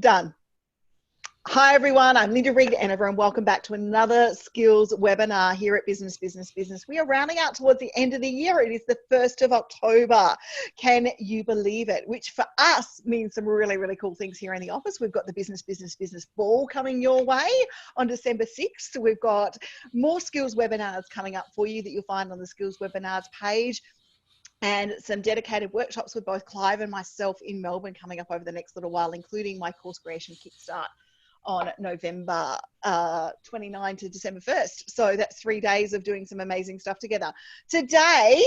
Done. Hi everyone, I'm Clive Enever and welcome back to another skills webinar here at Business. We are rounding out towards the end of the year. It is the 1st of October. Can you believe it? Which for us means some really, really cool things here in the office. We've got the Business Ball coming your way on December 6th. We've got more skills webinars coming up for you that you'll find on the skills webinars page, and some dedicated workshops with both Clive and myself in Melbourne coming up over the next little while, including my course creation kickstart on November 29 to December 1st. So that's 3 days of doing some amazing stuff together. Today,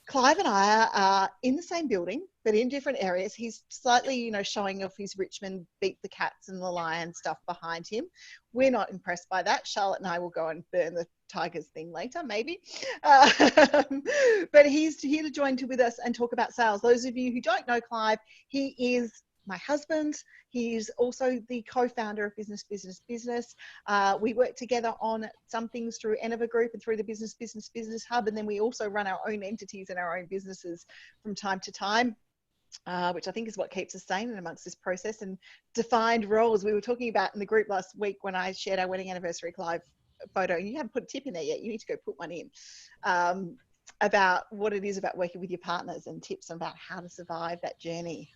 Clive and I are in the same building, but in different areas. He's slightly, showing off his Richmond beat the cats and the lions stuff behind him. We're not impressed by that. Charlotte and I will go and burn the Tigers thing later, maybe. But he's here to join with us and talk about sales. Those of you who don't know Clive, he is my husband. He's also the co-founder of Business. We work together on some things through Enever Group and through the Business Hub, and then we also run our own entities and our own businesses from time to time, which I think is what keeps us sane amongst this process, and defined roles. We were talking about in the group last week when I shared our wedding anniversary Clive photo, and you haven't put a tip in there yet. You need to go put one in. About what it is about working with your partners and tips about how to survive that journey.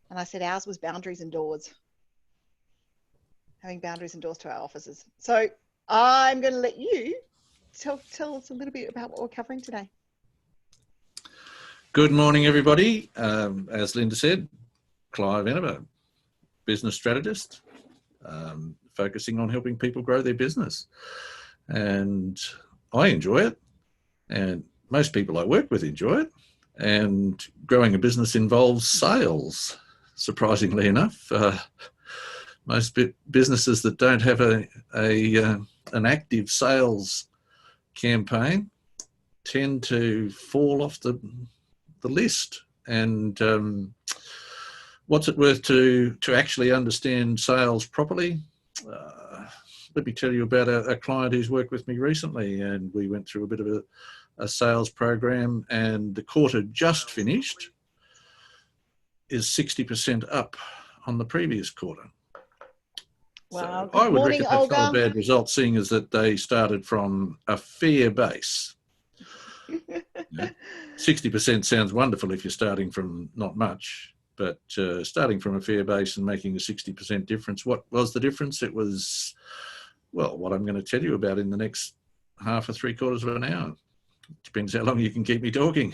And I said ours was boundaries and doors. Having boundaries and doors to our offices. So I'm going to let you tell us a little bit about what we're covering today. Good morning, everybody. As Linda said, Clive Enever, business strategist, focusing on helping people grow their business. And I enjoy it. And most people I work with enjoy it. And growing a business involves sales. Surprisingly enough, most businesses that don't have an active sales campaign tend to fall off the list. And what's it worth to actually understand sales properly? Let me tell you about a client who's worked with me recently, and we went through a bit of a sales program, and the quarter just finished is 60% up on the previous quarter. Wow. So I would reckon that's not a bad result, seeing as that they started from a fair base. 60% sounds wonderful if you're starting from not much, but starting from a fair base and making a 60% difference. What was the difference? It was, well, what I'm going to tell you about in the next half or 3/4 of an hour. Depends how long you can keep me talking.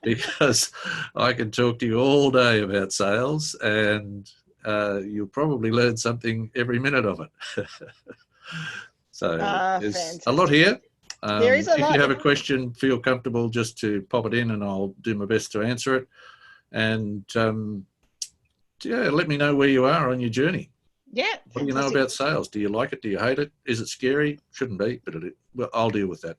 Because I can talk to you all day about sales, and you'll probably learn something every minute of it. So there's fantastic. a lot here. There is a lot. If you have a question, feel comfortable just to pop it in, and I'll do my best to answer it. And let me know where you are on your journey. Yeah. What do you know about sales? Do you like it? Do you hate it? Is it scary? Shouldn't be, but well, I'll deal with that.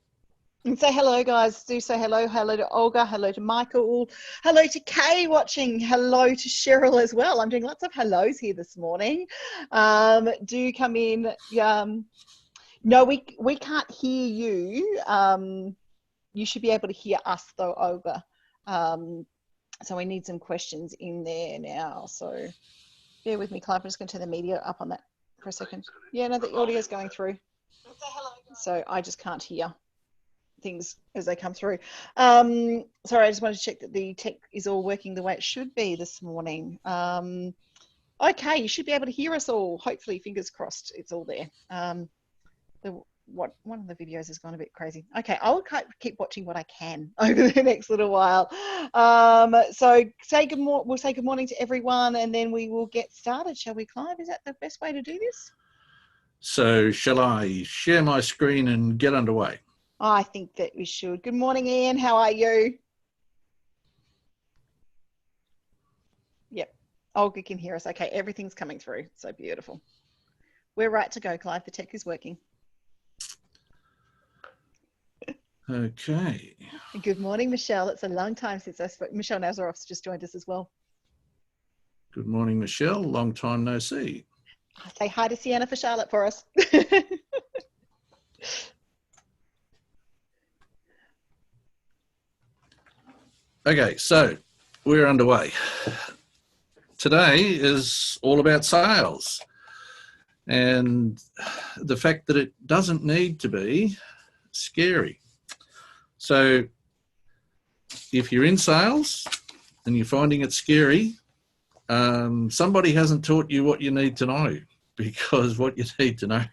And say hello, guys. Do say hello. Hello to Olga. Hello to Michael. Hello to Kay watching. Hello to Cheryl as well. I'm doing lots of hellos here this morning. Do come in. No, we can't hear you. You should be able to hear us though, Olga. So we need some questions in there now. So bear with me, Clive. I'm just going to turn the media up on that for a second. Yeah, no, the audio is going through. So I just can't hear things as they come through. Sorry, I just wanted to check that the tech is all working the way it should be this morning. Okay, you should be able to hear us all. Hopefully, fingers crossed, it's all there. One of the videos has gone a bit crazy. Okay, I'll keep watching what I can over the next little while. So we'll say good morning to everyone, and then we will get started. Shall we, Clive? Is that the best way to do this? So shall I share my screen and get underway? I think that we should. Good morning, Ian. How are you? Yep. Olga can hear us. Okay, everything's coming through. So beautiful. We're right to go, Clive. The tech is working. Okay. Good morning, Michelle. It's a long time since I spoke. Michelle Nazaroff's just joined us as well. Good morning, Michelle. Long time no see. Say hi to Sienna for Charlotte for us. Okay, so we're underway. today is all about sales and the fact that it doesn't need to be scary. So if you're in sales and you're finding it scary, somebody hasn't taught you what you need to know, because what you need to know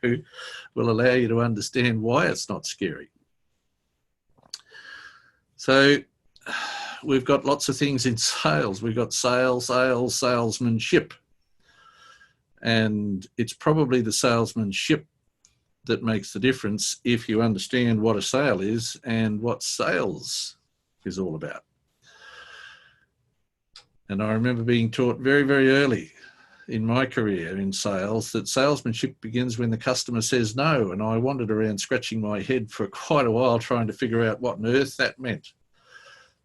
will allow you to understand why it's not scary. So we've got lots of things in sales. We've got salesmanship. And it's probably the salesmanship that makes the difference if you understand what a sale is and what sales is all about. And I remember being taught very, very early in my career in sales that salesmanship begins when the customer says no. And I wandered around scratching my head for quite a while trying to figure out what on earth that meant.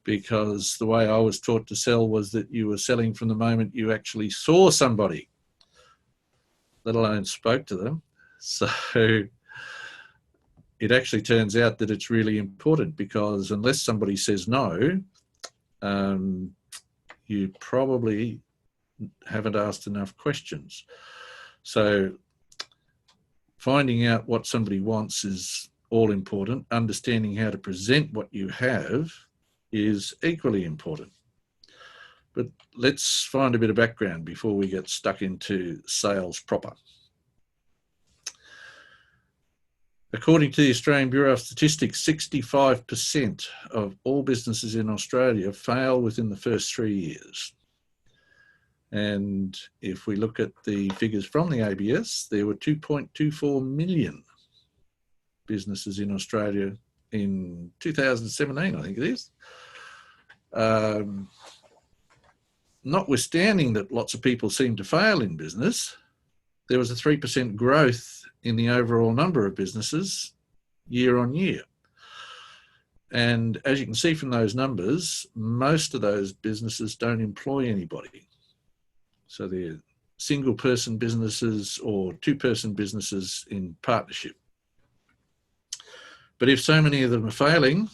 Because the way I was taught to sell was that you were selling from the moment you actually saw somebody, let alone spoke to them. So it actually turns out that it's really important, because unless somebody says no, you probably haven't asked enough questions. So finding out what somebody wants is all important. Understanding how to present what you have is equally important. But let's find a bit of background before we get stuck into sales proper. According to the Australian Bureau of Statistics, 65% of all businesses in Australia fail within the first 3 years. And if we look at the figures from the ABS, there were 2.24 million businesses in Australia in 2017, I think it is. Notwithstanding that lots of people seem to fail in business, there was a 3% growth in the overall number of businesses year on year. And as you can see from those numbers, most of those businesses don't employ anybody. So they're single person businesses or two person businesses in partnership. But if so many of them are failing,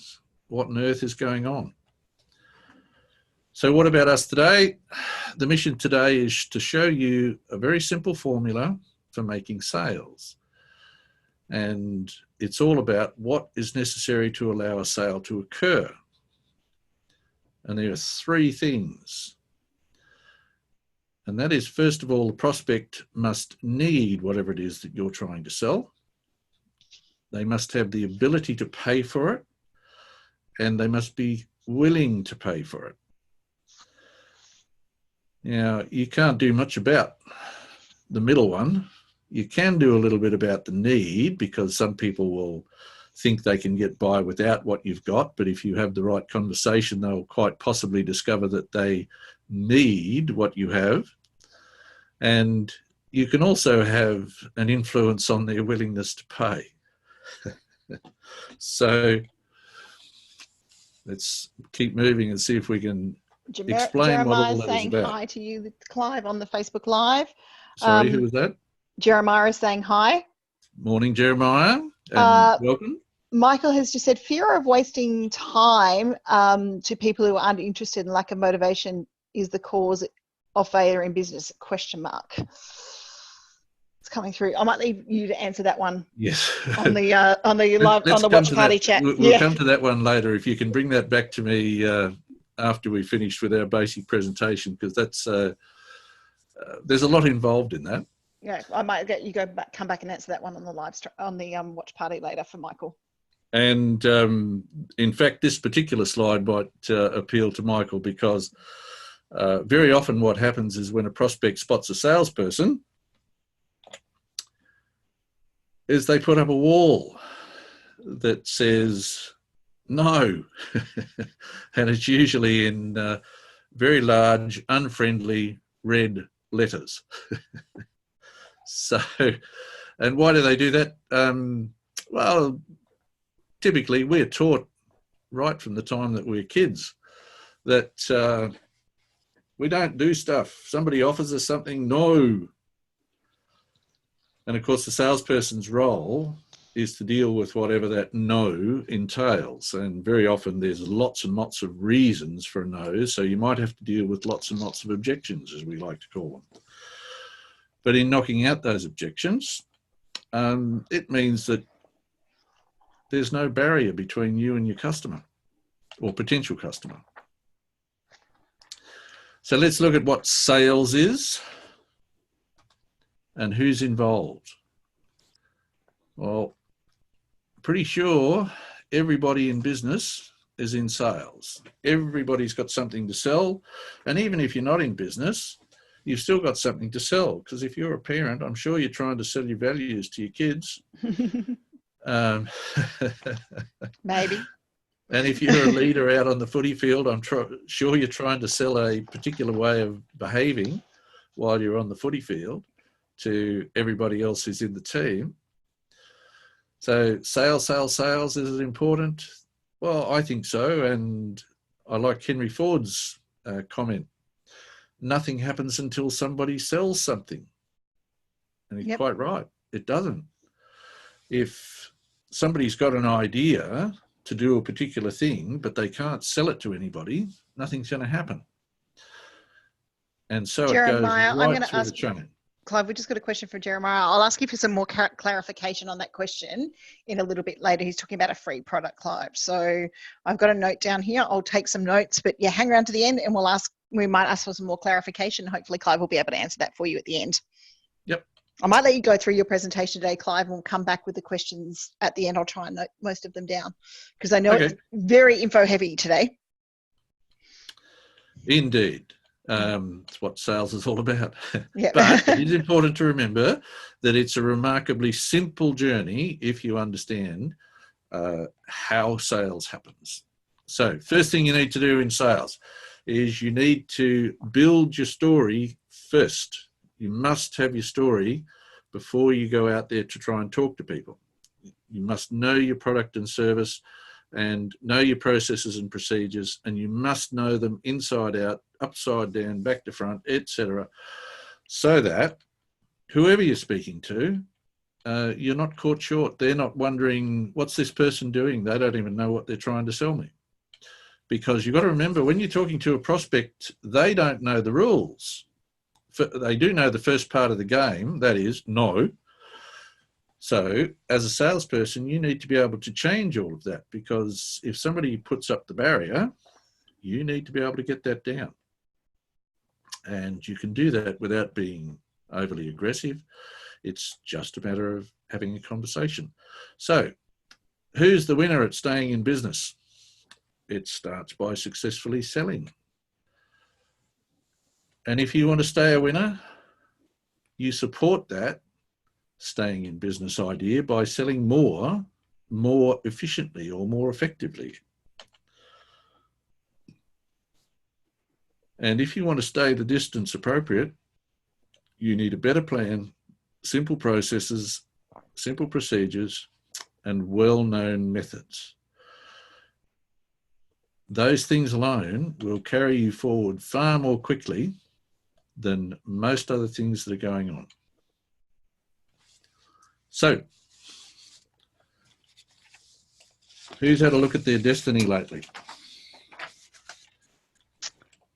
what on earth is going on? So what about us today? The mission today is to show you a very simple formula for making sales. And it's all about what is necessary to allow a sale to occur. And there are three things. And that is, first of all, the prospect must need whatever it is that you're trying to sell. They must have the ability to pay for it, and they must be willing to pay for it. Now, you can't do much about the middle one. You can do a little bit about the need, because some people will think they can get by without what you've got, but if you have the right conversation, they'll quite possibly discover that they need what you have. And you can also have an influence on their willingness to pay. So let's keep moving and see if we can explain what all that is about. Saying hi to you, Clive, on the Facebook Live. Sorry, who was that? Jeremiah is saying hi. Morning, Jeremiah, and welcome. Michael has just said, fear of wasting time to people who aren't interested and lack of motivation is the cause of failure in business, ? It's coming through. I might leave you to answer that one. Yes. On the live, on the watch party chat. We'll come to that one later. If you can bring that back to me after we finished with our basic presentation, because that's there's a lot involved in that. Yeah, I might get you come back and answer that one on the watch party later for Michael. And in fact, this particular slide might appeal to Michael, because very often what happens is when a prospect spots a salesperson, is they put up a wall that says no. And it's usually in very large, unfriendly red letters. So, and why do they do that? Well, typically we're taught right from the time that we're kids that we don't do stuff. Somebody offers us something, no. And of course, the salesperson's role is to deal with whatever that no entails. And very often there's lots and lots of reasons for a no. So you might have to deal with lots and lots of objections, as we like to call them. But in knocking out those objections, it means that there's no barrier between you and your customer or potential customer. So let's look at what sales is and who's involved. Well, pretty sure everybody in business is in sales. Everybody's got something to sell. And even if you're not in business, you've still got something to sell. Because if you're a parent, I'm sure you're trying to sell your values to your kids. Maybe. And if you're a leader out on the footy field, I'm sure you're trying to sell a particular way of behaving while you're on the footy field to everybody else who's in the team. So sales, is it important? Well, I think so. And I like Henry Ford's comment. Nothing happens until somebody sells something. And he's quite right. It doesn't. If somebody's got an idea to do a particular thing, but they can't sell it to anybody, nothing's going to happen. And so Jeremiah, it goes right through the chain. Clive, we just got a question from Jeremiah. I'll ask you for some more clarification on that question in a little bit later. He's talking about a free product, Clive. So I've got a note down here. I'll take some notes, but yeah, hang around to the end and we might ask for some more clarification. Hopefully Clive will be able to answer that for you at the end. Yep. I might let you go through your presentation today, Clive, and we'll come back with the questions at the end. I'll try and note most of them down because I know it's very info heavy today. Indeed. It's what sales is all about. Yep. But it is important to remember that it's a remarkably simple journey if you understand how sales happens. So first thing you need to do in sales is you need to build your story first. You must have your story before you go out there to try and talk to people. You must know your product and service and know your processes and procedures, and you must know them inside out, upside down, back to front, etc., so that whoever you're speaking to, you're not caught short. They're not wondering, what's this person doing? They don't even know what they're trying to sell me. Because you've got to remember, when you're talking to a prospect, they don't know the rules. They do know the first part of the game, that is, no. So as a salesperson, you need to be able to change all of that, because if somebody puts up the barrier, you need to be able to get that down. And you can do that without being overly aggressive. It's just a matter of having a conversation. So who's the winner at staying in business? It starts by successfully selling. And if you want to stay a winner, you support that staying in business idea by selling more efficiently or more effectively. And if you want to stay the distance appropriate, you need a better plan, simple processes, simple procedures, and well-known methods. Those things alone will carry you forward far more quickly than most other things that are going on. So, who's had a look at their destiny lately?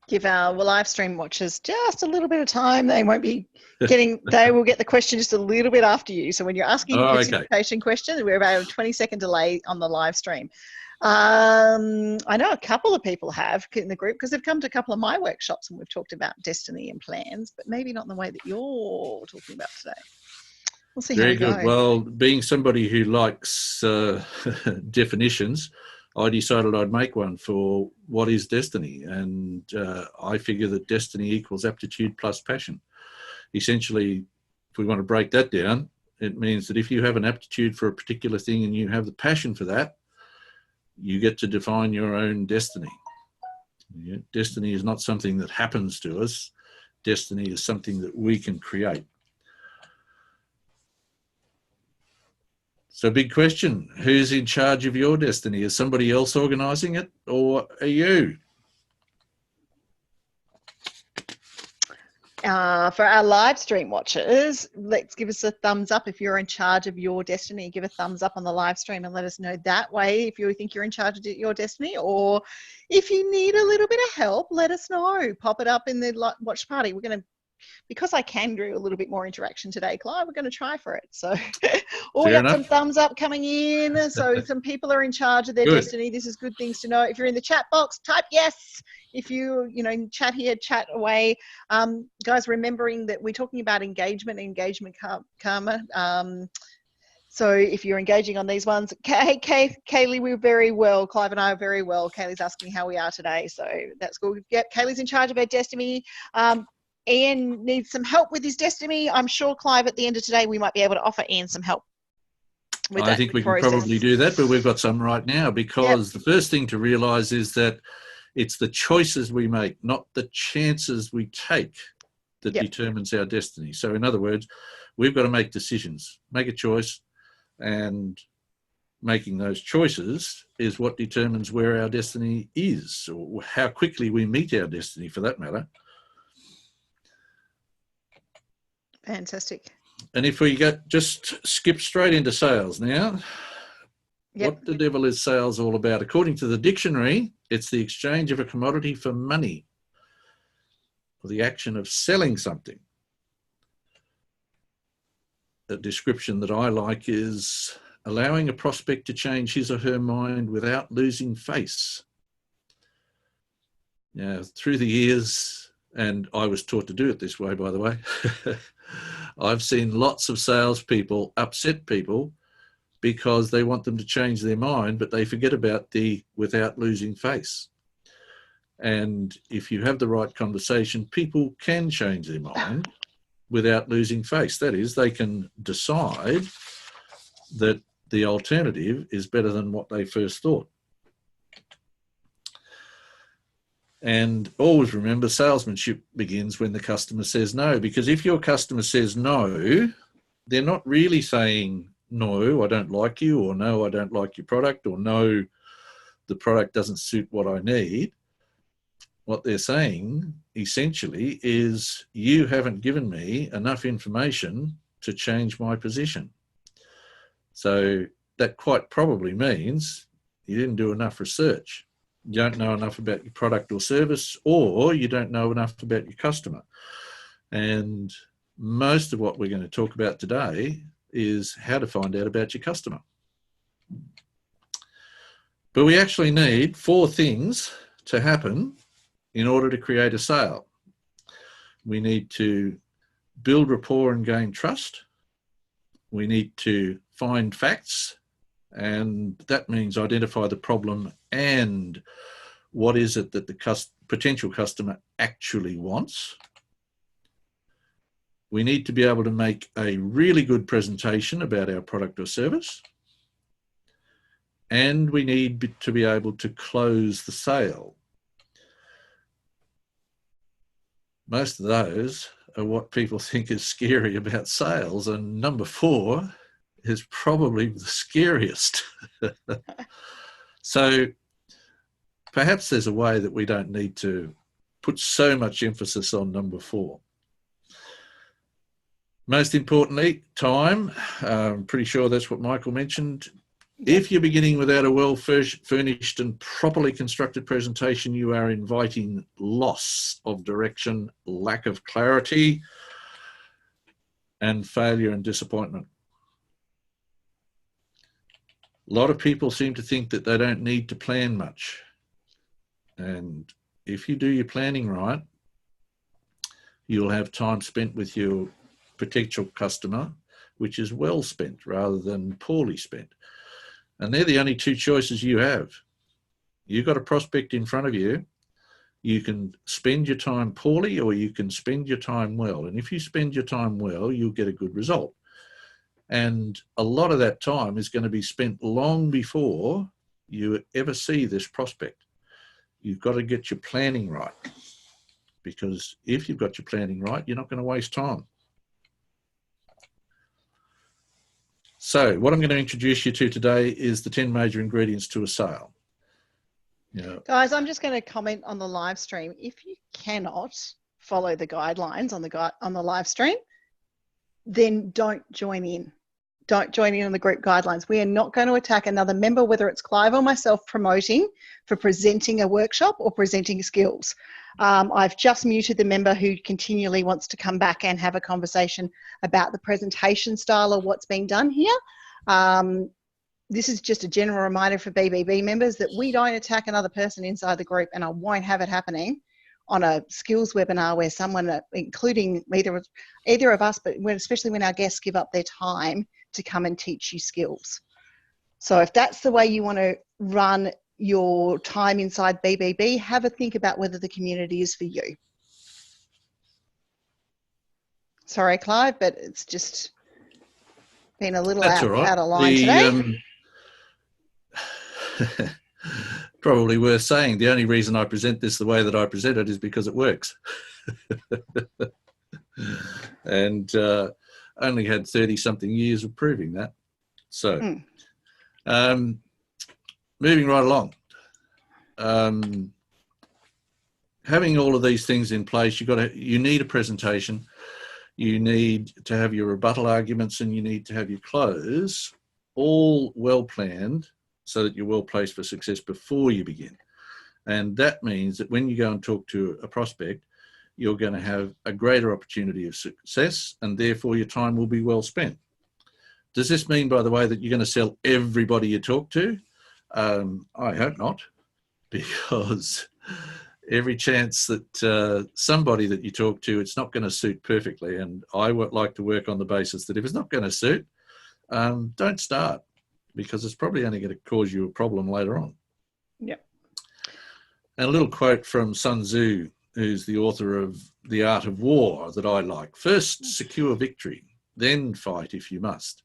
Give our live stream watchers just a little bit of time. They won't be getting, they will get the question just a little bit after you. So when you're asking participation questions, we're about a 20-second delay on the live stream. I know a couple of people have in the group because they've come to a couple of my workshops and we've talked about destiny and plans, but maybe not in the way that you're talking about today. We'll see how we go. Very good. Well, being somebody who likes definitions, I decided I'd make one for what is destiny. And I figure that destiny equals aptitude plus passion. Essentially, if we want to break that down, it means that if you have an aptitude for a particular thing and you have the passion for that, you get to define your own destiny. Yeah? Destiny is not something that happens to us. Destiny is something that we can create. So big question, who's in charge of your destiny? Is somebody else organising it, or are you? For our live stream watchers, let's give us a thumbs up if you're in charge of your destiny. Give a thumbs up on the live stream and let us know that way if you think you're in charge of your destiny, or if you need a little bit of help, let us know. Pop it up in the watch party. We're going to, because I can do a little bit more interaction today, Clive, we're going to try for it. So, we got some thumbs up coming in. So some people are in charge of their destiny. This is good things to know. If you're in the chat box, type yes. If you chat here, chat away. Guys, remembering that we're talking about engagement karma. So if you're engaging on these ones, hey, Kaylee, we're very well. Clive and I are very well. Kaylee's asking how we are today. So that's good. Yep, Kaylee's in charge of her destiny. Ian needs some help with his destiny. I'm sure, Clive, at the end of today, we might be able to offer Ian some help. I think we can probably do that, but we've got some right now, because the first thing to realise is that it's the choices we make, not the chances we take, that determines our destiny. So in other words, we've got to make decisions, make a choice, and making those choices is what determines where our destiny is, or how quickly we meet our destiny, for that matter. Fantastic. And if we just skip straight into sales now, what the devil is sales all about? According to the dictionary, it's the exchange of a commodity for money, or the action of selling something. A description that I like is allowing a prospect to change his or her mind without losing face. Now, through the years, and I was taught to do it this way, by the way, I've seen lots of salespeople upset people because they want them to change their mind, but they forget about the without losing face. And if you have the right conversation, people can change their mind without losing face. That is, they can decide that the alternative is better than what they first thought. And always remember, salesmanship begins when the customer says no, because if your customer says no, they're not really saying, no, I don't like you, or no, I don't like your product, or no, the product doesn't suit what I need. What they're saying essentially is, you haven't given me enough information to change my position. So that quite probably means you didn't do enough research. You don't know enough about your product or service, or you don't know enough about your customer. And most of what we're going to talk about today is how to find out about your customer. But we actually need 4 things to happen in order to create a sale. We need to build rapport and gain trust. We need to find facts, and that means identify the problem and what is it that the potential customer actually wants. We need to be able to make a really good presentation about our product or service. And we need to be able to close the sale. Most of those are what people think is scary about sales, and number 4 is probably the scariest. So perhaps there's a way that we don't need to put so much emphasis on number 4. Most importantly, time. I'm pretty sure that's what Michael mentioned. If you're beginning without a well-furnished and properly constructed presentation, you are inviting loss of direction, lack of clarity, and failure and disappointment. A lot of people seem to think that they don't need to plan much. And if you do your planning right, you'll have time spent with your potential customer, which is well spent rather than poorly spent. And they're the only 2 choices you have. You've got a prospect in front of you. You can spend your time poorly, or you can spend your time well. And if you spend your time well, you'll get a good result. And a lot of that time is going to be spent long before you ever see this prospect. You've got to get your planning right, because if you've got your planning right, you're not going to waste time. So what I'm going to introduce you to today is the 10 major ingredients to a sale. Guys, I'm just going to comment on the live stream. If you cannot follow the guidelines on the live stream, then don't join in. Don't join in on the group guidelines. We are not going to attack another member, whether it's Clive or myself promoting for presenting a workshop or presenting skills. I've just muted the member who continually wants to come back and have a conversation about the presentation style of what's being done here. This is just a general reminder for BBB members that we don't attack another person inside the group, and I won't have it happening on a skills webinar where someone, including either of us, but especially when our guests give up their time to come and teach you skills. So if that's the way you want to run your time inside BBB, have a think about whether the community is for you. Sorry, Clive, but it's just been a little out of line today. Probably worth saying, the only reason I present this the way that I present it is because it works. And only had 30-something years of proving that. So, moving right along. Having all of these things in place, you need a presentation, you need to have your rebuttal arguments, and you need to have your close all well planned so that you're well placed for success before you begin. And that means that when you go and talk to a prospect, you're going to have a greater opportunity of success, and therefore your time will be well spent. Does this mean, by the way, that you're going to sell everybody you talk to? I hope not, because every chance that somebody that you talk to, it's not going to suit perfectly. And I would like to work on the basis that if it's not going to suit, don't start, because it's probably only going to cause you a problem later on. Yeah. And a little quote from Sun Tzu, who's the author of The Art of War, that I like. First, secure victory, then fight if you must.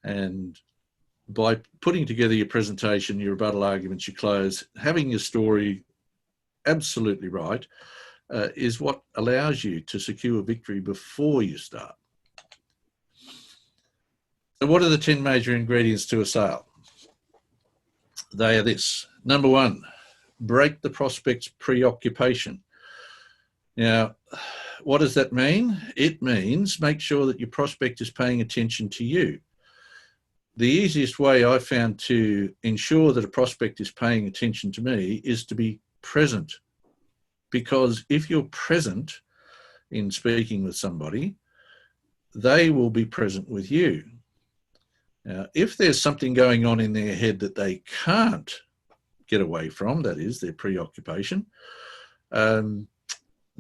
And by putting together your presentation, your rebuttal arguments, your close, having your story absolutely right is what allows you to secure victory before you start. So what are the 10 major ingredients to a sale? They are this. Number one, break the prospect's preoccupation. Now, what does that mean? It means make sure that your prospect is paying attention to you. The easiest way I've found to ensure that a prospect is paying attention to me is to be present. Because if you're present in speaking with somebody, they will be present with you. Now, if there's something going on in their head that they can't get away from, that is their preoccupation,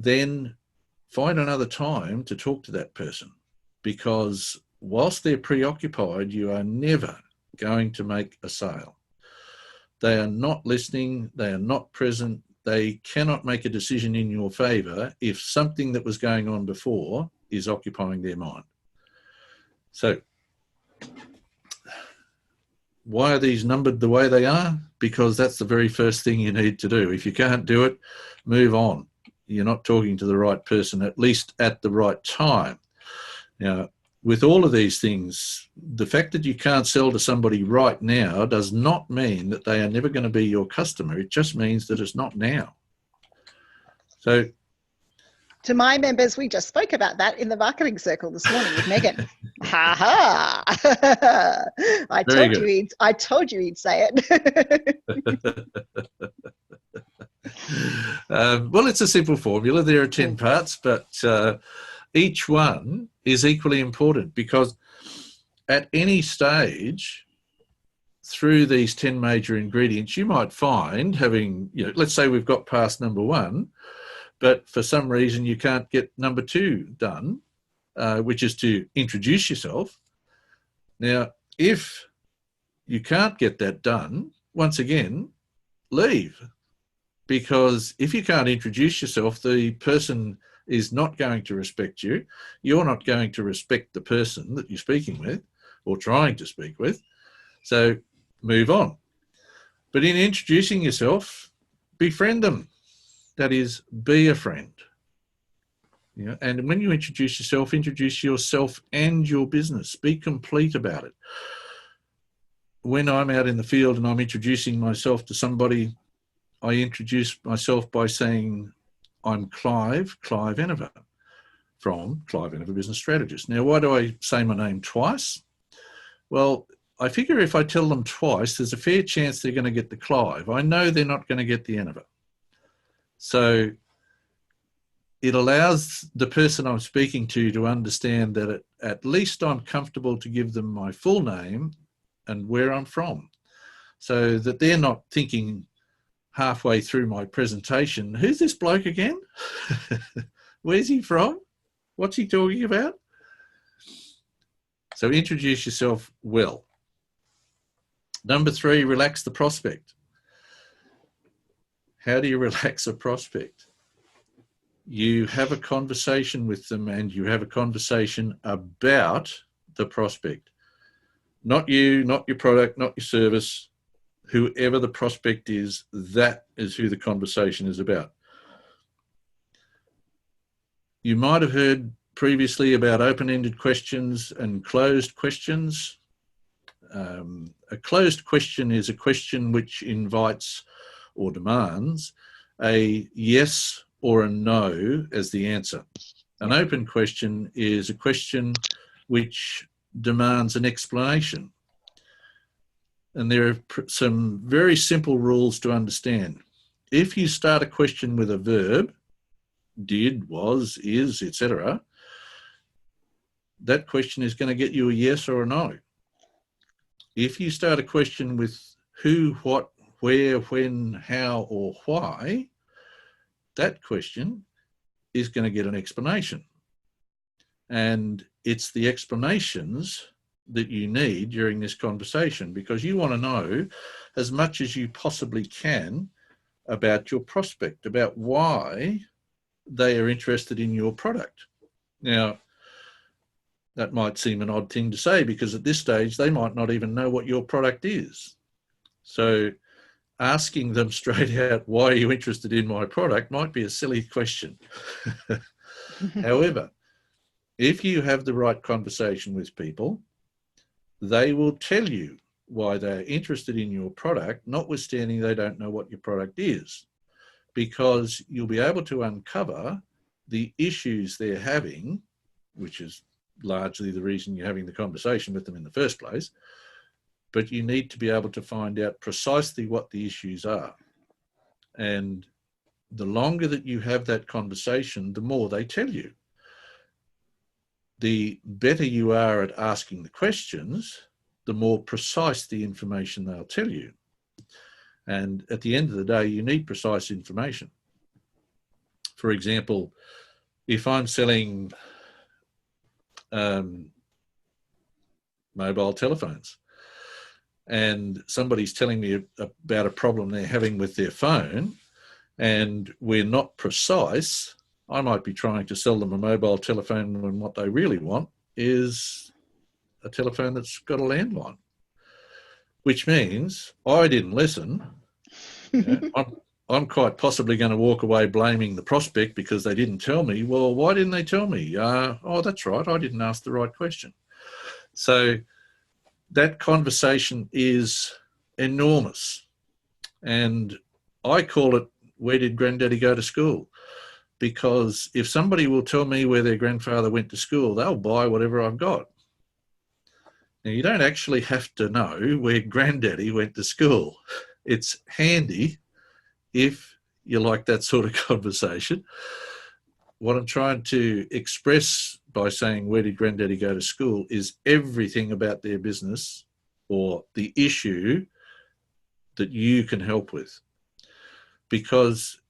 then find another time to talk to that person, because whilst they're preoccupied, you are never going to make a sale. They are not listening, they are not present, they cannot make a decision in your favour if something that was going on before is occupying their mind. So, why are these numbered the way they are? Because that's the very first thing you need to do. If you can't do it, move on. You're not talking to the right person, at least at the right time. Now, with all of these things, the fact that you can't sell to somebody right now does not mean that they are never going to be your customer. It just means that it's not now. So, to my members, we just spoke about that in the marketing circle this morning with Megan. Ha ha! I told you he'd say it. Well, it's a simple formula. There are 10 parts, but each one is equally important, because at any stage through these 10 major ingredients, you might find having, let's say we've got past number one, but for some reason you can't get number two done, which is to introduce yourself. Now, if you can't get that done, once again, leave. Because if you can't introduce yourself, the person is not going to respect you. You're not going to respect the person that you're speaking with or trying to speak with. So move on. But in introducing yourself, befriend them. That is, be a friend. And when you introduce yourself and your business. Be complete about it. When I'm out in the field and I'm introducing myself to somebody, I introduce myself by saying, I'm Clive Enever from Clive Enever Business Strategist. Now, why do I say my name twice? Well, I figure if I tell them twice, there's a fair chance they're going to get the Clive. I know they're not going to get the Enever. So it allows the person I'm speaking to understand that at least I'm comfortable to give them my full name and where I'm from, so that they're not thinking halfway through my presentation, who's this bloke again? Where's he from? What's he talking about? So introduce yourself well. Number 3, relax the prospect. How do you relax a prospect? You have a conversation with them, and you have a conversation about the prospect. Not you, not your product, not your service. Whoever the prospect is, that is who the conversation is about. You might have heard previously about open-ended questions and closed questions. A closed question is a question which invites or demands a yes or a no as the answer. An open question is a question which demands an explanation. And there are some very simple rules to understand. If you start a question with a verb, did, was, is, etc., that question is going to get you a yes or a no. If you start a question with who, what, where, when, how, or why, that question is going to get an explanation. And it's the explanations that you need during this conversation, because you want to know as much as you possibly can about your prospect, about why they are interested in your product. Now, that might seem an odd thing to say, because at this stage, they might not even know what your product is. So asking them straight out, why are you interested in my product, might be a silly question. However, if you have the right conversation with people, they will tell you why they're interested in your product, notwithstanding they don't know what your product is, because you'll be able to uncover the issues they're having, which is largely the reason you're having the conversation with them in the first place. But you need to be able to find out precisely what the issues are. And the longer that you have that conversation, the more they tell you. The better you are at asking the questions, the more precise the information they'll tell you. And at the end of the day, you need precise information. For example, if I'm selling mobile telephones, and somebody's telling me about a problem they're having with their phone, and we're not precise, I might be trying to sell them a mobile telephone when what they really want is a telephone that's got a landline, which means I didn't listen. I'm quite possibly going to walk away blaming the prospect because they didn't tell me. Well, why didn't they tell me? Oh, that's right, I didn't ask the right question. So that conversation is enormous. And I call it, where did Granddaddy go to school? Because if somebody will tell me where their grandfather went to school, they'll buy whatever I've got. Now, you don't actually have to know where Granddaddy went to school. It's handy if you like that sort of conversation. What I'm trying to express by saying, where did Granddaddy go to school, is everything about their business or the issue that you can help with. Because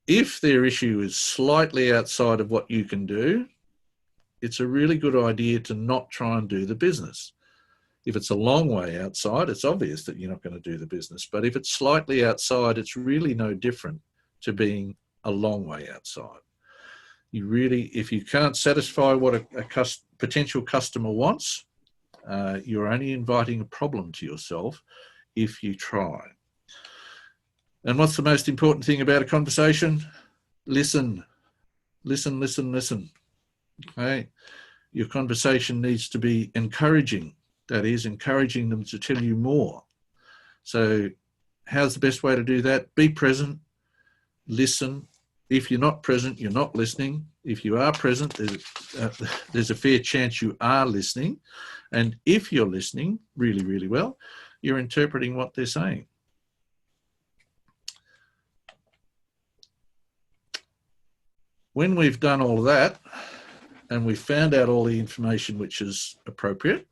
if their issue is slightly outside of what you can do, it's a really good idea to not try and do the business. If it's a long way outside, it's obvious that you're not going to do the business. But if it's slightly outside, it's really no different to being a long way outside. You really, if you can't satisfy what a potential customer wants, you're only inviting a problem to yourself if you try. And what's the most important thing about a conversation? Listen, listen, listen, listen. Okay? Your conversation needs to be encouraging. That is, encouraging them to tell you more. So how's the best way to do that? Be present, listen, If you're not present, you're not listening. If you are present, there's a fair chance you are listening. And if you're listening really, really well, you're interpreting what they're saying. When we've done all of that and we've found out all the information which is appropriate,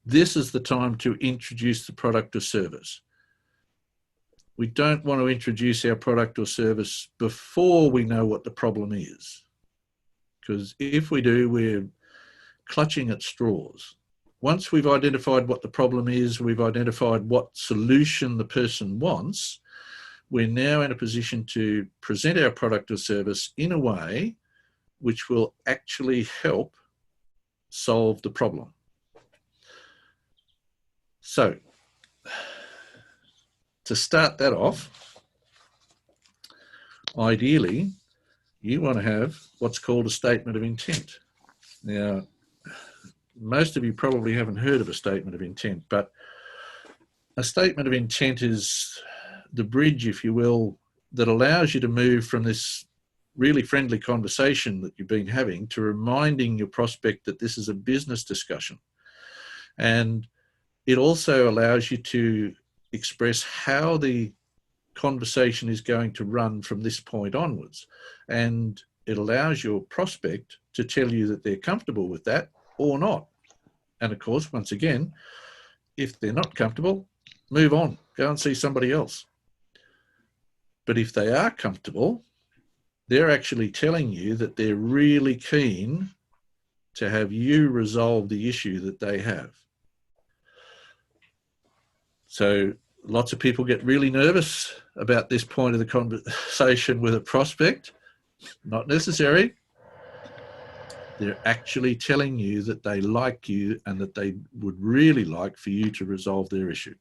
this is the time to introduce the product or service. We don't want to introduce our product or service before we know what the problem is, because if we do, we're clutching at straws. Once we've identified what the problem is, we've identified what solution the person wants, we're now in a position to present our product or service in a way which will actually help solve the problem. So, to start that off, ideally, you want to have what's called a statement of intent. Now, most of you probably haven't heard of a statement of intent, but a statement of intent is the bridge, if you will, that allows you to move from this really friendly conversation that you've been having to reminding your prospect that this is a business discussion. And it also allows you to express how the conversation is going to run from this point onwards. And it allows your prospect to tell you that they're comfortable with that or not. And of course, once again, if they're not comfortable, move on, go and see somebody else. But if they are comfortable, they're actually telling you that they're really keen to have you resolve the issue that they have. So lots of people get really nervous about this point of the conversation with a prospect. Not necessary. They're actually telling you that they like you and that they would really like for you to resolve their issue.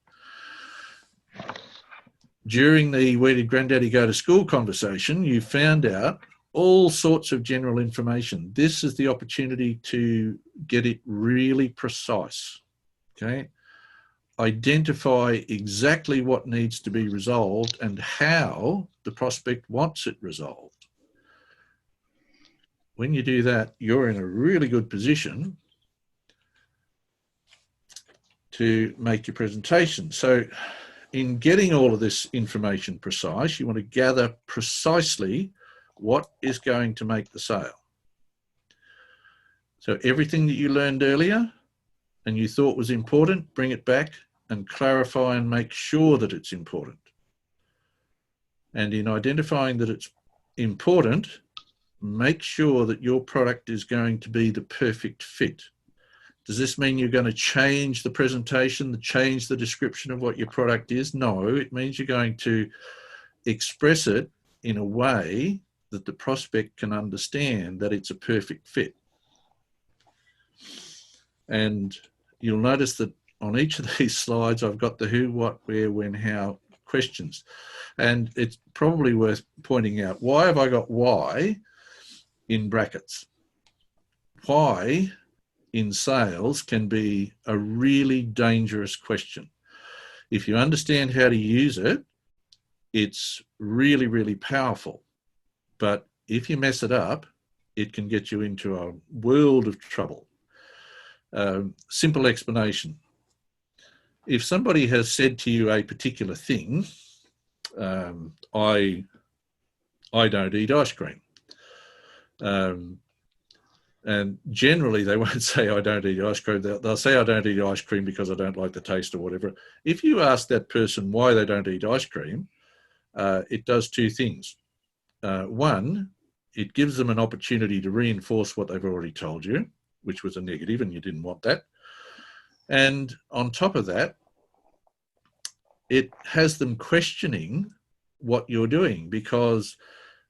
During the Where Did Granddaddy Go to School conversation, you found out all sorts of general information. This is the opportunity to get it really precise, okay? Identify exactly what needs to be resolved and how the prospect wants it resolved. When you do that, you're in a really good position to make your presentation. So in getting all of this information precise, you want to gather precisely what is going to make the sale. So everything that you learned earlier and you thought was important, bring it back and clarify and make sure that it's important. And in identifying that it's important, make sure that your product is going to be the perfect fit. Does this mean you're going to change the presentation, change the description of what your product is? No, it means you're going to express it in a way that the prospect can understand that it's a perfect fit. And you'll notice that on each of these slides, I've got the who, what, where, when, how questions. And it's probably worth pointing out, why have I got why in brackets? Why in sales can be a really dangerous question. If you understand how to use it, it's really, really powerful. But if you mess it up, it can get you into a world of trouble. Simple explanation. If somebody has said to you a particular thing, I don't eat ice cream. And generally they won't say I don't eat ice cream. They'll say I don't eat ice cream because I don't like the taste or whatever. If you ask that person why they don't eat ice cream, it does two things. One, it gives them an opportunity to reinforce what they've already told you, which was a negative and you didn't want that. And on top of that, it has them questioning what you're doing because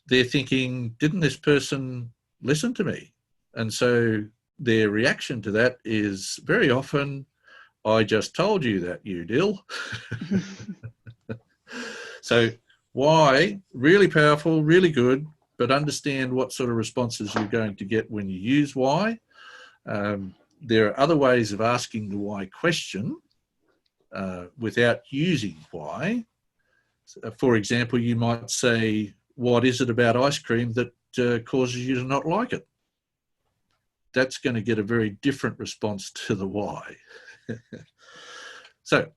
they're thinking, didn't this person listen to me? And so their reaction to that is very often, I just told you that, you dill. So why, really powerful, really good, but understand what sort of responses you're going to get when you use why. There are other ways of asking the why question without using why. For example, you might say, what is it about ice cream that causes you to not like it? That's going to get a very different response to the why. So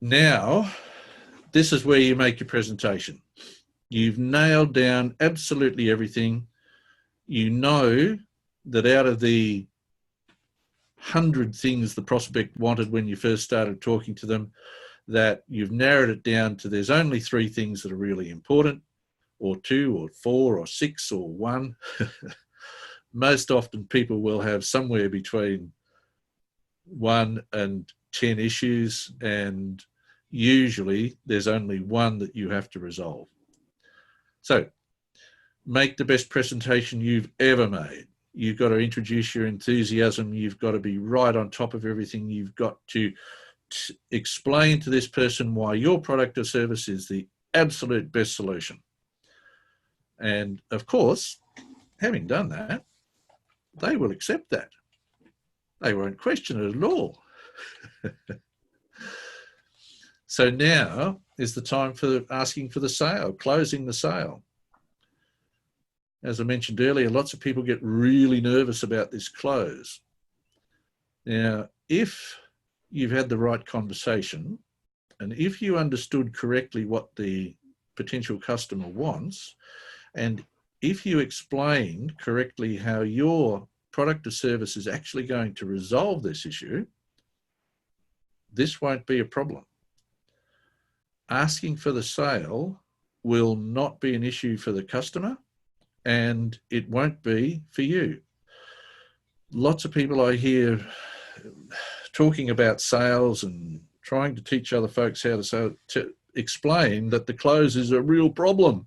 now this is where you make your presentation. You've nailed down absolutely everything. You know that out of the 100 things the prospect wanted when you first started talking to them, that you've narrowed it down to there's only 3 things that are really important, or 2 or 4 or 6 or 1. Most often people will have somewhere between 1 and 10 issues, and usually there's only 1 that you have to resolve. So make the best presentation you've ever made. You've got to introduce your enthusiasm. You've got to be right on top of everything. You've got to explain to this person why your product or service is the absolute best solution. And of course, having done that, they will accept that. They won't question it at all. So now is the time for asking for the sale, closing the sale. As I mentioned earlier, lots of people get really nervous about this close. Now, if you've had the right conversation, and if you understood correctly what the potential customer wants, and if you explained correctly how your product or service is actually going to resolve this issue, this won't be a problem. Asking for the sale will not be an issue for the customer, and it won't be for you. Lots of people I hear talking about sales and trying to teach other folks how to explain that the close is a real problem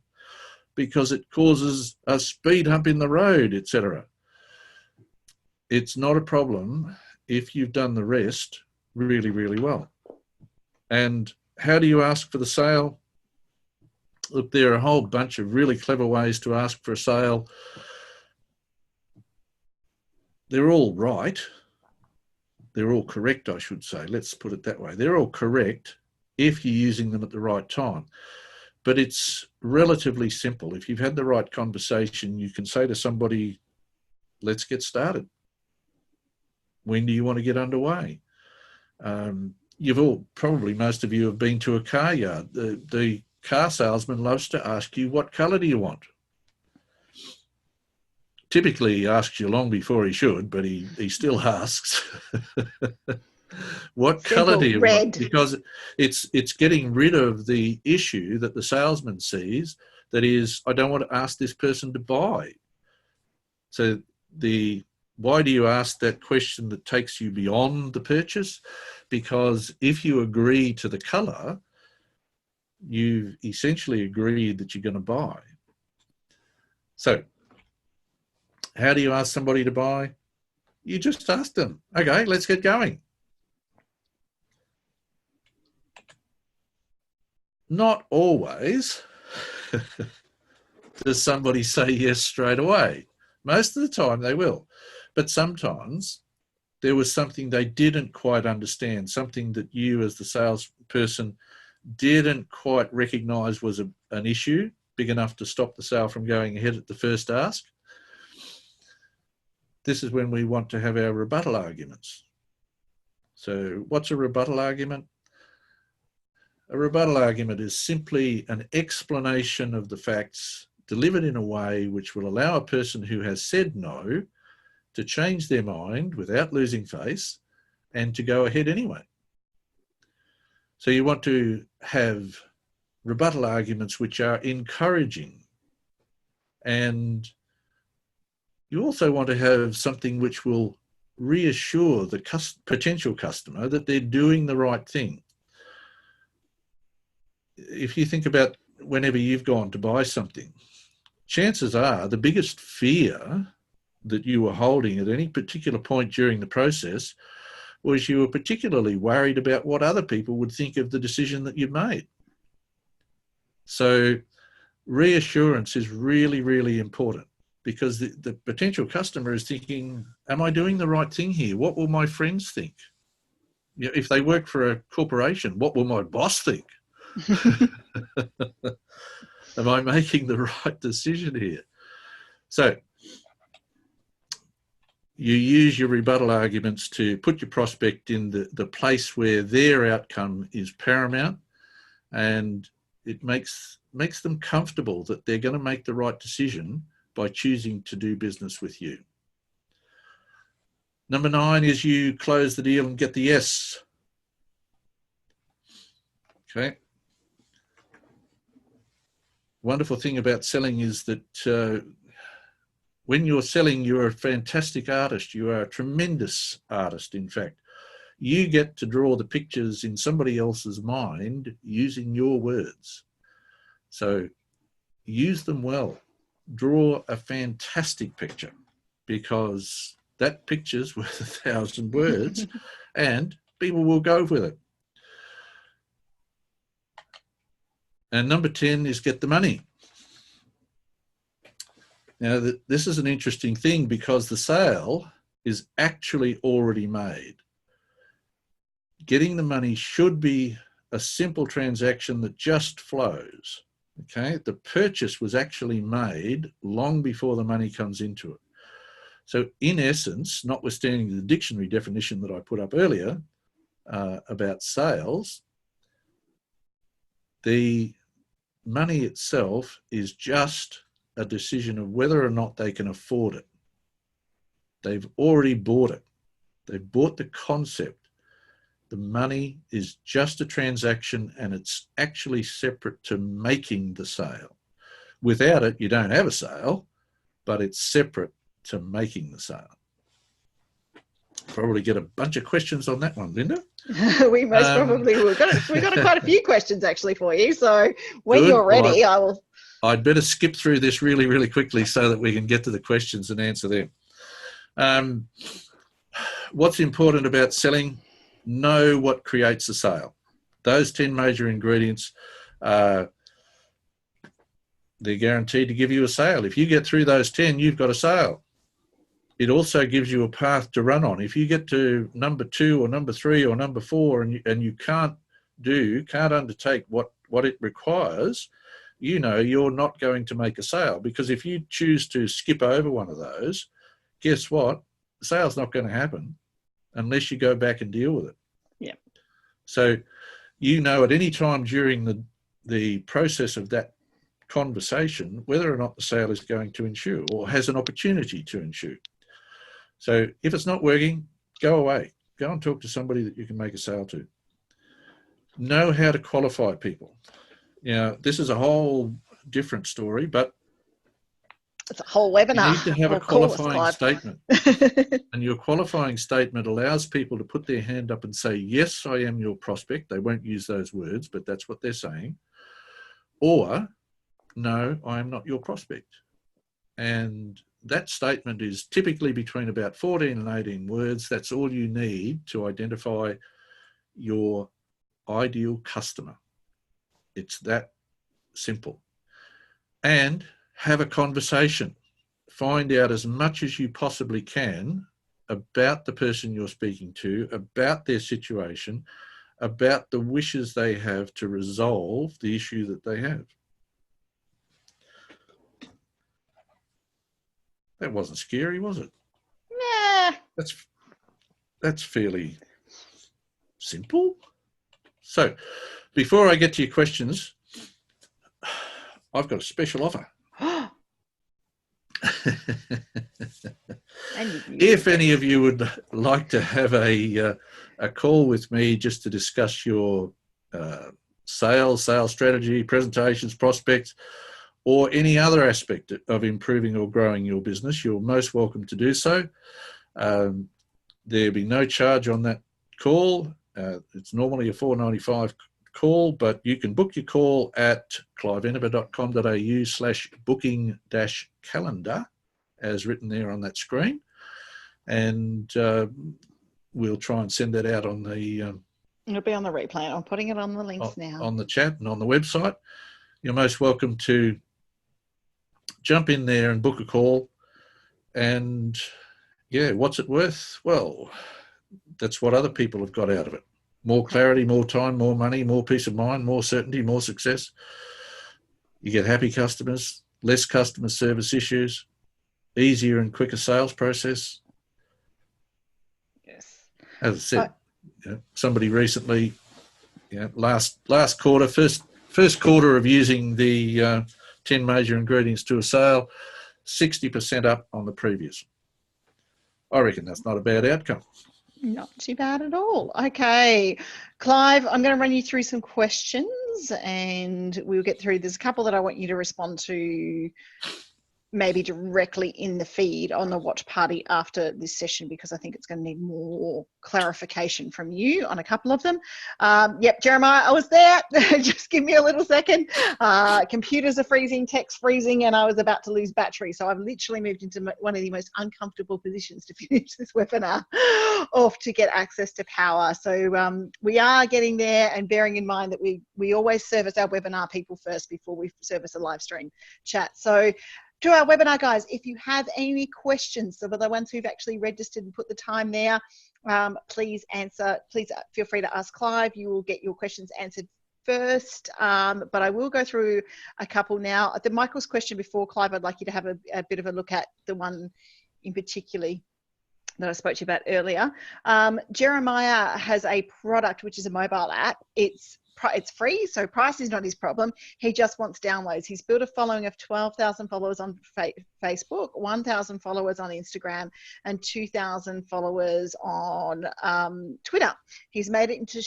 because it causes a speed hump in the road, etc. It's not a problem if you've done the rest really, really well. And how do you ask for the sale? Look, there are a whole bunch of really clever ways to ask for a sale. They're all right. They're all correct, I should say. Let's put it that way. They're all correct if you're using them at the right time. But it's relatively simple. If you've had the right conversation, you can say to somebody, let's get started. When do you want to get underway? Probably most of you have been to a car yard. The car salesman loves to ask you, what colour do you want? Typically he asks you long before he should, but he still asks. What colour do you want? Because it's getting rid of the issue that the salesman sees, that is, I don't want to ask this person to buy. So why do you ask that question that takes you beyond the purchase? Because if you agree to the colour, you've essentially agreed that you're going to buy. So how do you ask somebody to buy? You just ask them, okay, let's get going. Not always does somebody say yes straight away. Most of the time they will. But sometimes there was something they didn't quite understand, something that you as the salesperson didn't quite recognise was an issue big enough to stop the sale from going ahead at the first ask. This is when we want to have our rebuttal arguments. So what's a rebuttal argument? A rebuttal argument is simply an explanation of the facts delivered in a way which will allow a person who has said no to change their mind without losing face and to go ahead anyway. So you want to have rebuttal arguments which are encouraging, and you also want to have something which will reassure the potential customer that they're doing the right thing. If you think about whenever you've gone to buy something, chances are the biggest fear that you were holding at any particular point during the process was you were particularly worried about what other people would think of the decision that you've made. So reassurance is really, really important, because the potential customer is thinking, am I doing the right thing here? What will my friends think? You know, if they work for a corporation, what will my boss think? Am I making the right decision here? So you use your rebuttal arguments to put your prospect in the place where their outcome is paramount, and it makes them comfortable that they're going to make the right decision by choosing to do business with you. Number 9 is you close the deal and get the yes. Okay. Wonderful thing about selling is that when you're selling, you're a fantastic artist. You are a tremendous artist, in fact. You get to draw the pictures in somebody else's mind using your words. So use them well. Draw a fantastic picture, because that picture's worth 1,000 words and people will go with it. And number 10 is get the money. Now, this is an interesting thing, because the sale is actually already made. Getting the money should be a simple transaction that just flows. Okay, the purchase was actually made long before the money comes into it. So in essence, notwithstanding the dictionary definition that I put up earlier about sales, the money itself is just a decision of whether or not they can afford it. They've already bought it. They've bought the concept. The money is just a transaction, and it's actually separate to making the sale. Without it, you don't have a sale, but it's separate to making the sale. Probably get a bunch of questions on that one, Linda. We most probably will. We've got quite a few questions actually for you. So when you're ready, well, I'd better skip through this really, really quickly so that we can get to the questions and answer them. What's important about selling? Know what creates a sale. Those 10 major ingredients, they're guaranteed to give you a sale. If you get through those 10, you've got a sale. It also gives you a path to run on. If you get to number 2 or number 3 or number 4 and you can't undertake what it requires, you know you're not going to make a sale, because if you choose to skip over one of those, guess what? The sale's not going to happen unless you go back and deal with it. Yeah. So you know at any time during the process of that conversation whether or not the sale is going to ensue or has an opportunity to ensue. So if it's not working, go away. Go and talk to somebody that you can make a sale to. Know how to qualify people. Now, this is a whole different story, but it's a whole webinar. You need to have a qualifying statement. And your qualifying statement allows people to put their hand up and say, yes, I am your prospect. They won't use those words, but that's what they're saying. Or, no, I am not your prospect. And that statement is typically between about 14 and 18 words. That's all you need to identify your ideal customer. It's that simple. And have a conversation. Find out as much as you possibly can about the person you're speaking to, about their situation, about the wishes they have to resolve the issue that they have. That wasn't scary, was it? Nah. That's fairly simple. So, before I get to your questions, I've got a special offer. If any of you would like to have a call with me just to discuss your sales strategy, presentations, prospects, or any other aspect of improving or growing your business, you're most welcome to do so. There'll be no charge on that call. It's normally a $4.95 call, but you can book your call at cliveenever.com.au/booking-calendar, as written there on that screen. And we'll try and send that out on the... it'll be on the replay. I'm putting it on the links now. On the chat and on the website. You're most welcome to jump in there and book a call. And, yeah, what's it worth? Well, that's what other people have got out of it. More clarity, more time, more money, more peace of mind, more certainty, more success. You get happy customers, less customer service issues, easier and quicker sales process. Yes. As I said, somebody recently, last quarter, first quarter of using the 10 major ingredients to a sale, 60% up on the previous. I reckon that's not a bad outcome. Not too bad at all. Okay, Clive, I'm going to run you through some questions and we'll get through. There's a couple that I want you to respond to maybe directly in the feed on the watch party after this session, because I think it's going to need more clarification from you on a couple of them. Yep, Jeremiah, I was there. Just give me a little second. Computers are freezing, tech's freezing, and I was about to lose battery. So I've literally moved into one of the most uncomfortable positions to finish this webinar off to get access to power. So we are getting there, and bearing in mind that we always service our webinar people first before we service a live stream chat. So to our webinar guys, if you have any questions, so for the ones who've actually registered and put the time there, please feel free to ask Clive. You will get your questions answered first, but I will go through a couple now. The Michael's question before, Clive, I'd like you to have a bit of a look at the one in particular that I spoke to you about earlier. Jeremiah has a product which is a mobile app. It's free, so price is not his problem. He just wants downloads. He's built a following of 12,000 followers on Facebook, 1,000 followers on Instagram, and 2,000 followers on Twitter. He's made it into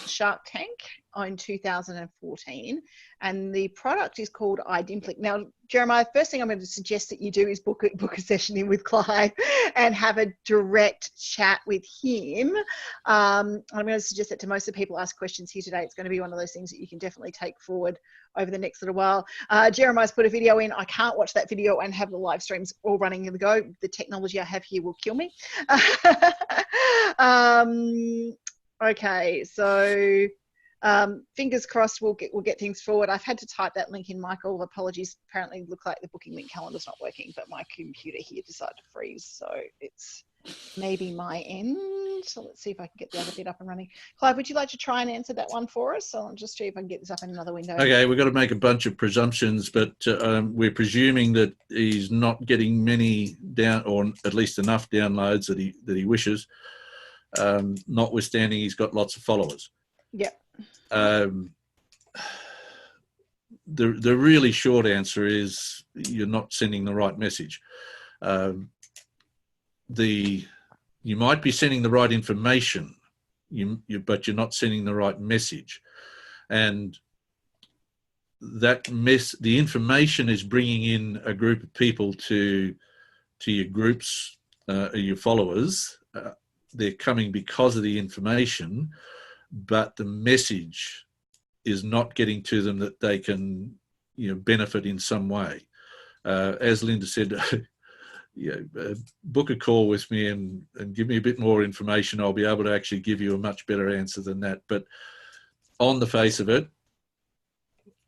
Shark Tank in 2014, and the product is called iDimplic. Now, Jeremiah, first thing I'm going to suggest that you do is book a session in with Clive and have a direct chat with him. I'm going to suggest that to most of the people ask questions here today. It's going to be one of those things that you can definitely take forward over the next little while. Jeremiah's put a video in. I can't watch that video and have the live streams all running in the go. The technology I have here will kill me. Okay, so fingers crossed we'll get things forward. I've had to type that link in, Michael. Apologies. Apparently it looked like the booking link calendar's not working, but my computer here decided to freeze. So it's maybe my end. So let's see if I can get the other bit up and running. Clive, would you like to try and answer that one for us? So I'll just see if I can get this up in another window. Okay, we've got to make a bunch of presumptions, but we're presuming that he's not getting many down, or at least enough downloads that he wishes, notwithstanding he's got lots of followers. Yep. The really short answer is you're not sending the right message. You might be sending the right information, but you're not sending the right message, and the information is bringing in a group of people to your groups, your followers. They're coming because of the information, but the message is not getting to them that they can, benefit in some way. As Linda said, book a call with me and give me a bit more information. I'll be able to actually give you a much better answer than that. But on the face of it,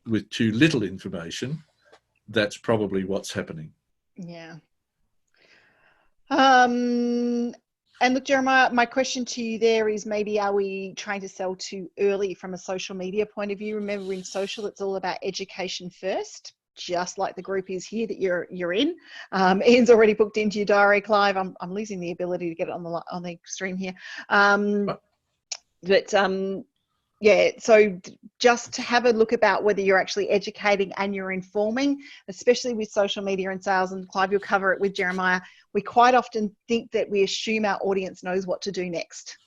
with too little information, that's probably what's happening. Yeah. And look, Jeremiah, my question to you there is, maybe are we trying to sell too early from a social media point of view? Remember, in social, it's all about education first, just like the group is here that you're in. Ian's already booked into your diary, Clive. I'm losing the ability to get it on the stream here. Yeah, so just to have a look about whether you're actually educating and you're informing, especially with social media and sales, and Clive, you'll cover it with Jeremiah. We quite often think that we assume our audience knows what to do next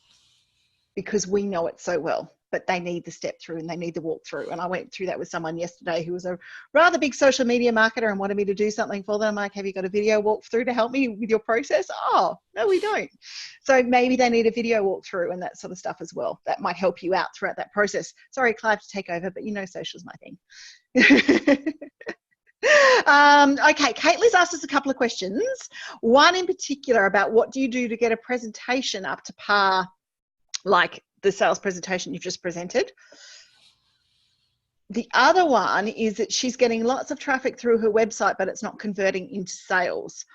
because we know it so well, but they need the step through and they need the walk through. And I went through that with someone yesterday who was a rather big social media marketer and wanted me to do something for them. I'm like, have you got a video walkthrough to help me with your process? Oh, no, we don't. So maybe they need a video walkthrough and that sort of stuff as well. That might help you out throughout that process. Sorry, Clive, to take over, but social's my thing. Okay, Caitlin's asked us a couple of questions. One in particular about what do you do to get a presentation up to par, like the sales presentation you've just presented. The other one is that she's getting lots of traffic through her website, but it's not converting into sales.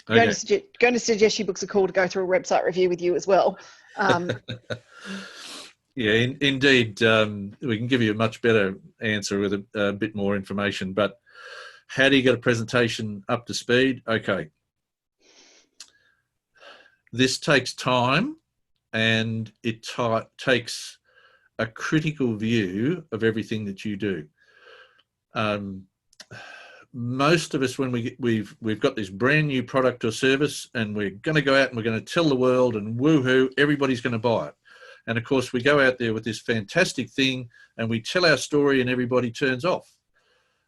Okay. Going to suggest she books a call to go through a website review with you as well. Yeah, indeed. We can give you a much better answer with a bit more information. But how do you get a presentation up to speed? Okay. This takes time, and it takes a critical view of everything that you do. Most of us, when we've got this brand new product or service, and we're going to go out and we're going to tell the world, and woohoo, everybody's going to buy it. And of course, we go out there with this fantastic thing, and we tell our story, and everybody turns off.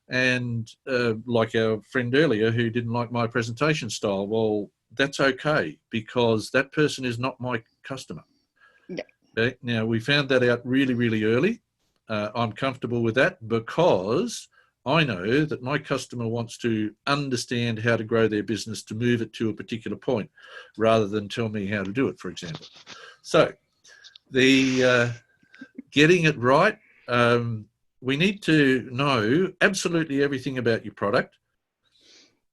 And like our friend earlier who didn't like my presentation style, well, that's okay, because that person is not my customer. Yeah. Okay? Now, we found that out really, really early. I'm comfortable with that because I know that my customer wants to understand how to grow their business to move it to a particular point rather than tell me how to do it, for example. So the getting it right, we need to know absolutely everything about your product.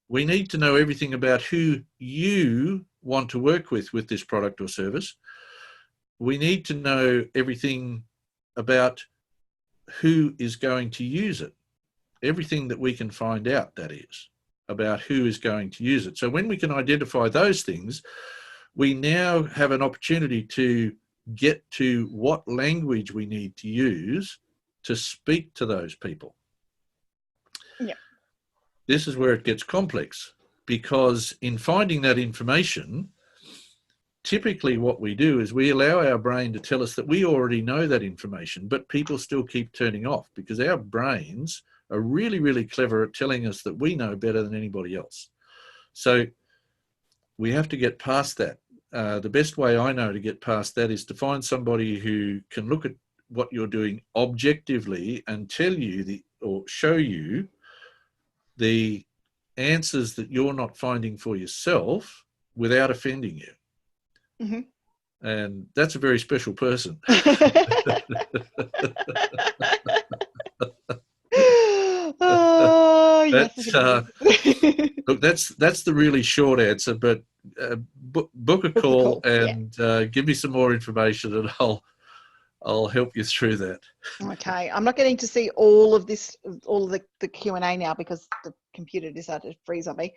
We need to know everything about who you want to work with this product or service. We need to know everything about who is going to use it. Everything that we can find out, that is, about who is going to use it. So when we can identify those things, we now have an opportunity to get to what language we need to use to speak to those people. Yeah. This is where it gets complex, because in finding that information, typically what we do is we allow our brain to tell us that we already know that information, but people still keep turning off because our brains are really, really clever at telling us that we know better than anybody else. So we have to get past that. The best way I know to get past that is to find somebody who can look at what you're doing objectively and tell you or show you the answers that you're not finding for yourself without offending you. Mm-hmm. And that's a very special person. Oh, yes. Look, that's the really short answer, but book a call and give me some more information, and I'll help you through that. Okay, I'm not getting to see all of this, all of the Q&A now because the computer decided to freeze on me.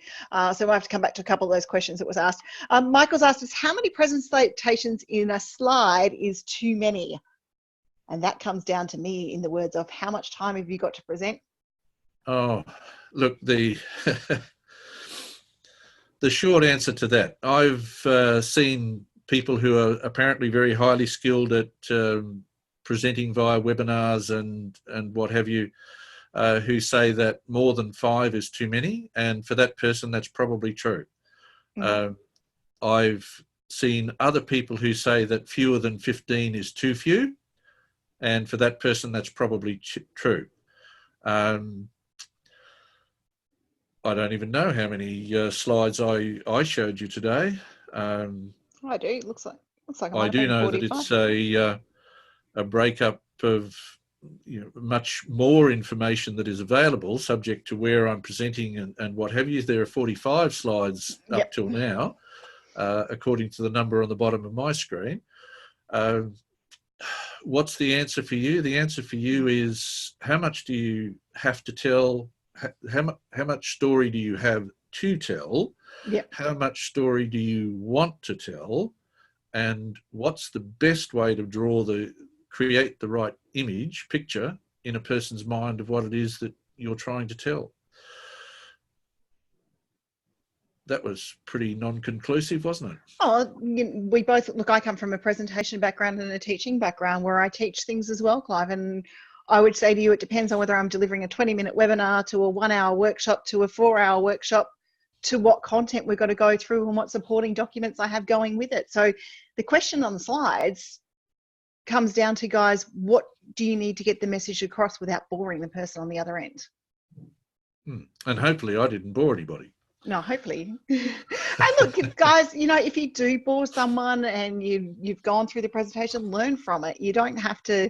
So I have to come back to a couple of those questions that was asked. Michael's asked us, how many presentations in a slide is too many? And that comes down to me in the words of, how much time have you got to present? Oh, look, the short answer to that, I've seen people who are apparently very highly skilled at presenting via webinars and what have you, who say that more than 5 is too many, and for that person that's probably true. Mm-hmm. I've seen other people who say that fewer than 15 is too few, and for that person that's probably true. I don't even know how many slides I showed you today. I do. It looks like I do know 45. That it's a breakup of much more information that is available, subject to where I'm presenting and what have you. There are 45 slides up till now, according to the number on the bottom of my screen. What's the answer for you? The answer for you is, how much do you have to tell? How much story do you have to tell? Yep. How much story do you want to tell? And what's the best way to create the right picture in a person's mind of what it is that you're trying to tell? That was pretty non-conclusive, wasn't it? Oh, we both, look, I come from a presentation background and a teaching background where I teach things as well, Clive, and I would say to you, it depends on whether I'm delivering a 20-minute webinar to a 1-hour workshop to a 4-hour workshop, to what content we've got to go through and what supporting documents I have going with it. So the question on the slides comes down to, guys, what do you need to get the message across without boring the person on the other end? And hopefully I didn't bore anybody. No, hopefully. And look, guys, if you do bore someone and you've gone through the presentation, learn from it. You don't have to,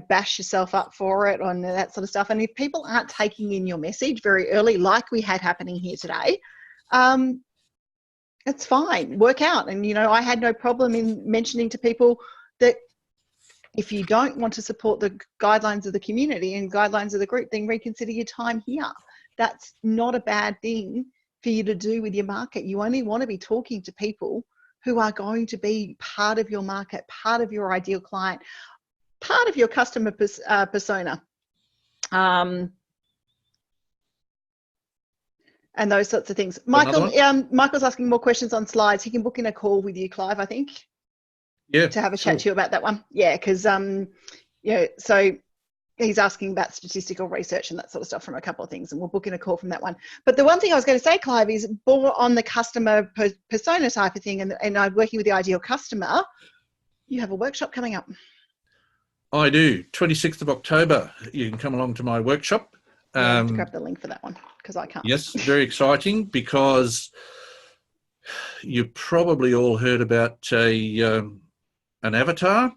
bash yourself up for it and that sort of stuff. And if people aren't taking in your message very early, like we had happening here today, it's fine. Work out. And, I had no problem in mentioning to people that If you don't want to support the guidelines of the community and guidelines of the group, then reconsider your time here. That's not a bad thing for you to do with your market. You only want to be talking to people who are going to be part of your market, part of your ideal client, part of your customer persona. And those sorts of things. Michael, Michael's asking more questions on slides. He can book in a call with you, Clive, I think. Yeah. To have a chat to you about that one. Yeah, because so he's asking about statistical research and that sort of stuff from a couple of things, and we'll book in a call from that one. But the one thing I was going to say, Clive, is more on the customer persona type of thing, and I'm working with the ideal customer. You have a workshop coming up. I do. 26th of October. You can come along to my workshop. Yeah, I have to grab the link for that one because I can't. Yes, very exciting, because you probably all heard about an avatar,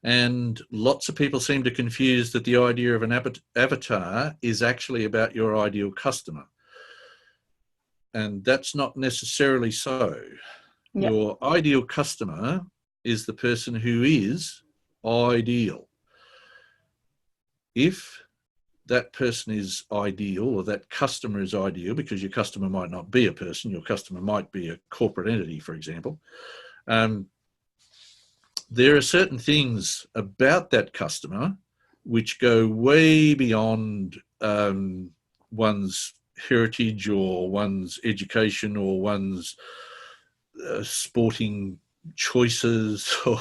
and lots of people seem to confuse that the idea of an avatar is actually about your ideal customer, and that's not necessarily so. Yep. Your ideal customer is the person who is ideal. If that person is ideal, or that customer is ideal, because your customer might not be a person, your customer might be a corporate entity, for example. There are certain things about that customer which go way beyond one's heritage, or one's education, or one's sporting choices, or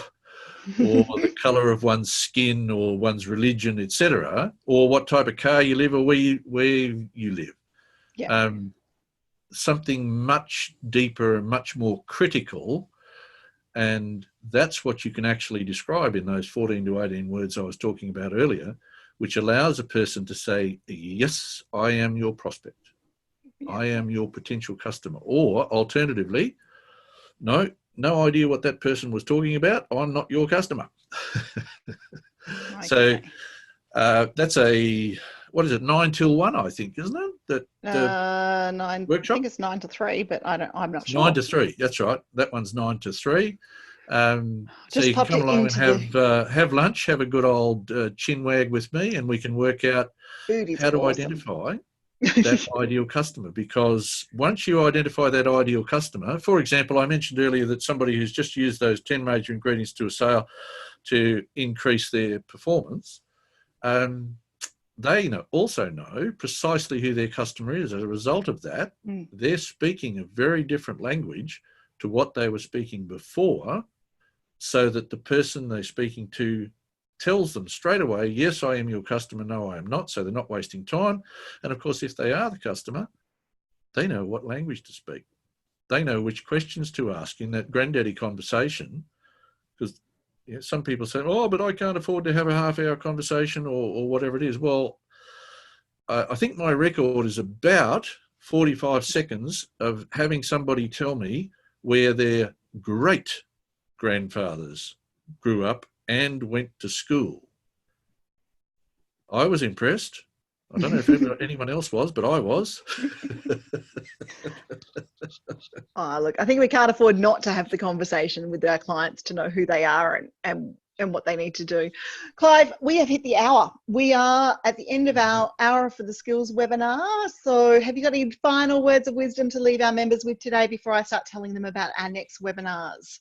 the colour of one's skin, or one's religion, etc., or what type of car you live, or where you live. Yeah. Something much deeper and much more critical, and that's what you can actually describe in those 14 to 18 words I was talking about earlier, which allows a person to say, yes, I am your prospect. Yeah. I am your potential customer. Or alternatively, no idea what that person was talking about. I'm not your customer. Okay. So that's what is it, 9 till 1, I think, isn't it? That 9 workshop? I think it's 9 to 3, but I'm not sure. 9 to 3, that's right. That one's 9 to 3. So just you can come along and have lunch, have a good old chin wag with me, and we can work out how to identify that ideal customer. Because once you identify that ideal customer, for example, I mentioned earlier that somebody who's just used those 10 major ingredients to a sale to increase their performance, they also know precisely who their customer is. As a result of that, they're speaking a very different language to what they were speaking before, so that the person they're speaking to tells them straight away, yes, I am your customer, no, I am not, so they're not wasting time. And of course, if they are the customer, they know what language to speak. They know which questions to ask in that granddaddy conversation, because some people say, oh, but I can't afford to have a half-hour conversation, or whatever it is. Well, I think my record is about 45 seconds of having somebody tell me where their great-grandfathers grew up and went to school. I was impressed. I don't know if anyone else was, but I was. Look, I think we can't afford not to have the conversation with our clients to know who they are and what they need to do. Clive, we have hit the hour. We are at the end of our hour for the skills webinar. So have you got any final words of wisdom to leave our members with today before I start telling them about our next webinars?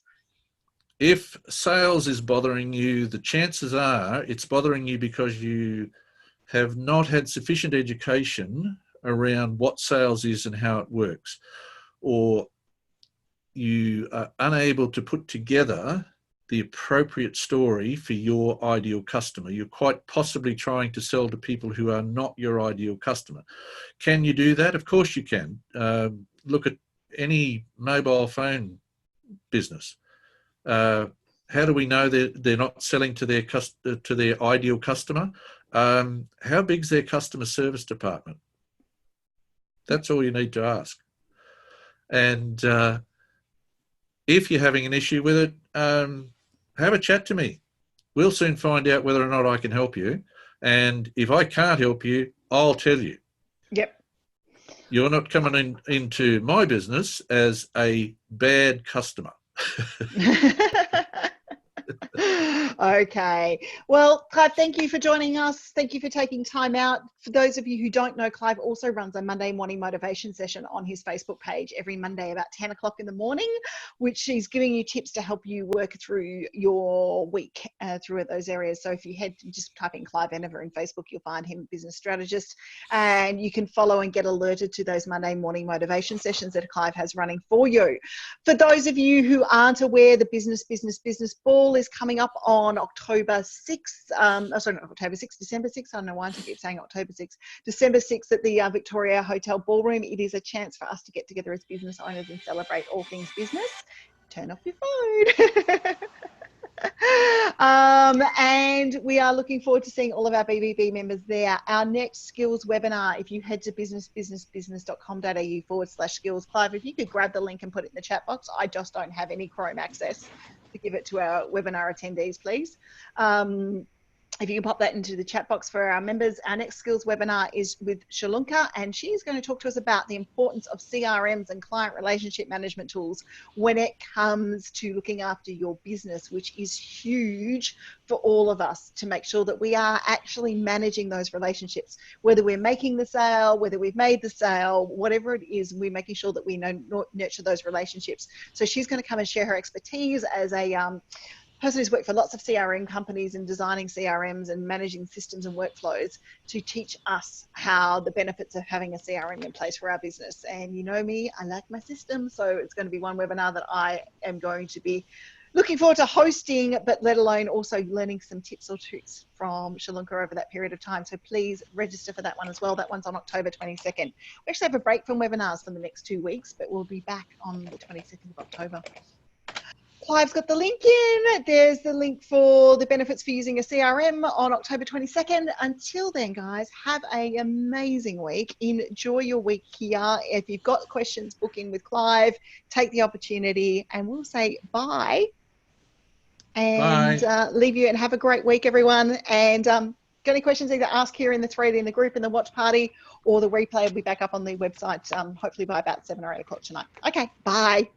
If sales is bothering you, the chances are it's bothering you because you have not had sufficient education around what sales is and how it works, or you are unable to put together the appropriate story for your ideal customer. You're quite possibly trying to sell to people who are not your ideal customer. Can you do that? Of course you can. Look at any mobile phone business. How do we know that they're not selling to their ideal customer? How big's their customer service department? That's all you need to ask. And if you're having an issue with it, have a chat to me. We'll soon find out whether or not I can help you. And if I can't help you, I'll tell you. Yep. You're not coming into my business as a bad customer. Okay. Well, Clive, thank you for joining us. Thank you for taking time out. For those of you who don't know, Clive also runs a Monday morning motivation session on his Facebook page every Monday about 10 o'clock in the morning, which he's giving you tips to help you work through your week through those areas. So if you just type in Clive Enever in Facebook, you'll find him, business strategist, and you can follow and get alerted to those Monday morning motivation sessions that Clive has running for you. For those of you who aren't aware, the Business Ball is coming up on October 6th. Sorry, not October 6th, December 6th. I don't know why I keep saying October 6th. December 6th at the Victoria Hotel Ballroom. It is a chance for us to get together as business owners and celebrate all things business. Turn off your phone. And we are looking forward to seeing all of our BBB members there. Our next skills webinar, if you head to business.com.au/skills, Clive, if you could grab the link and put it in the chat box. I just don't have any Chrome access to give it to our webinar attendees, please. If you can pop that into the chat box for our members. Our next skills webinar is with Shalunka, and she's going to talk to us about the importance of CRMs and client relationship management tools when it comes to looking after your business, which is huge for all of us, to make sure that we are actually managing those relationships, whether we're making the sale, whether we've made the sale, whatever it is, we're making sure that we nurture those relationships. So she's going to come and share her expertise as a person who's worked for lots of CRM companies and designing CRMs and managing systems and workflows, to teach us how the benefits of having a CRM in place for our business. And you know me, I like my system, so it's going to be one webinar that I am going to be looking forward to hosting, but let alone also learning some tips or tricks from Shalunka over that period of time. So please register for that one as well. That one's on October 22nd. We actually have a break from webinars for the next 2 weeks, but we'll be back on the 22nd of October. Clive's got the link in. There's the link for the benefits for using a CRM on October 22nd. Until then, guys, have an amazing week. Enjoy your week here. If you've got questions, book in with Clive. Take the opportunity, and we'll say bye. And leave you and have a great week, everyone. And got any questions, either ask here in the thread in the group in the watch party, or the replay will be back up on the website hopefully by about 7 or 8 o'clock tonight. Okay, bye.